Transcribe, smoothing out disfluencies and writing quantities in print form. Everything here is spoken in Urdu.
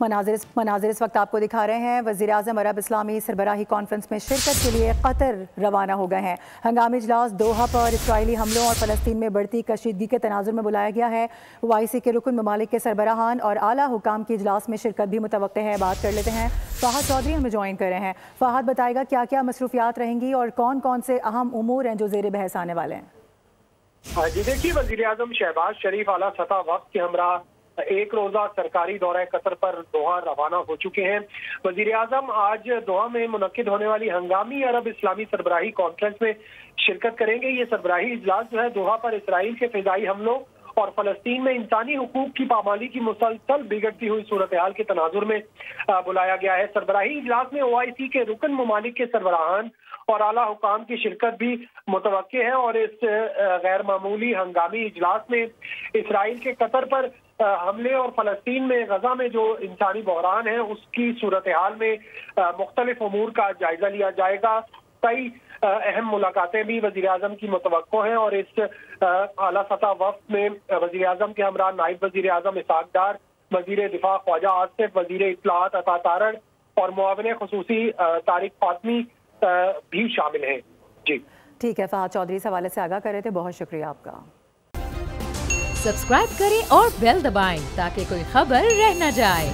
مناظر اس وقت آپ کو دکھا رہے ہیں۔ وزیراعظم عرب اسلامی سربراہی کانفرنس میں شرکت کے لیے قطر روانہ ہو گئے ہیں۔ ہنگامی اجلاس دوحہ پر اسرائیلی حملوں اور فلسطین میں بڑھتی کشیدگی کے تناظر میں بلایا گیا ہے۔ OIC کے رکن ممالک کے سربراہان اور اعلیٰ حکام کی اجلاس میں شرکت بھی متوقع ہے۔ بات کر لیتے ہیں فہد چودھری ہمیں جوائن کر رہے ہیں۔ فہد بتائے گا کیا کیا مصروفیات رہیں گی اور کون کون سے اہم امور ہیں جو زیر بحث آنے والے ہیں؟ جی دیکھیے، وزیراعظم شہباز شریف اعلیٰ سطح وفد کے ہمراہ ایک روزہ سرکاری دورہ قطر پر دوحہ روانہ ہو چکے ہیں۔ وزیراعظم آج دوحہ میں منعقد ہونے والی ہنگامی عرب اسلامی سربراہی کانفرنس میں شرکت کریں گے۔ یہ سربراہی اجلاس جو ہے دوحہ پر اسرائیل کے فضائی حملوں اور فلسطین میں انسانی حقوق کی پامالی کی مسلسل بگڑتی ہوئی صورتحال کے تناظر میں بلایا گیا ہے۔ سربراہی اجلاس میں OIC کے رکن ممالک کے سربراہان اور اعلیٰ حکام کی شرکت بھی متوقع ہے، اور اس غیر معمولی ہنگامی اجلاس میں اسرائیل کے قطر پر حملے اور فلسطین میں غزہ میں جو انسانی بحران ہے اس کی صورتحال میں مختلف امور کا جائزہ لیا جائے گا۔ کئی اہم ملاقاتیں بھی وزیراعظم کی متوقع ہیں، اور اس اعلیٰ سطح وفد میں وزیراعظم کے ہمراہ نائب وزیر اعظم اسحاق ڈار، وزیر دفاع خواجہ آصف، وزیر اطلاعات عطا تارڑ اور معاون خصوصی طارق فاطمی بھی شامل ہیں۔ جی ٹھیک ہے، فہد چودھری اس حوالے سے آگاہ کر رہے تھے، بہت شکریہ آپ کا۔ سبسکرائب کریں اور بیل دبائیں تاکہ کوئی خبر رہ نہ جائے۔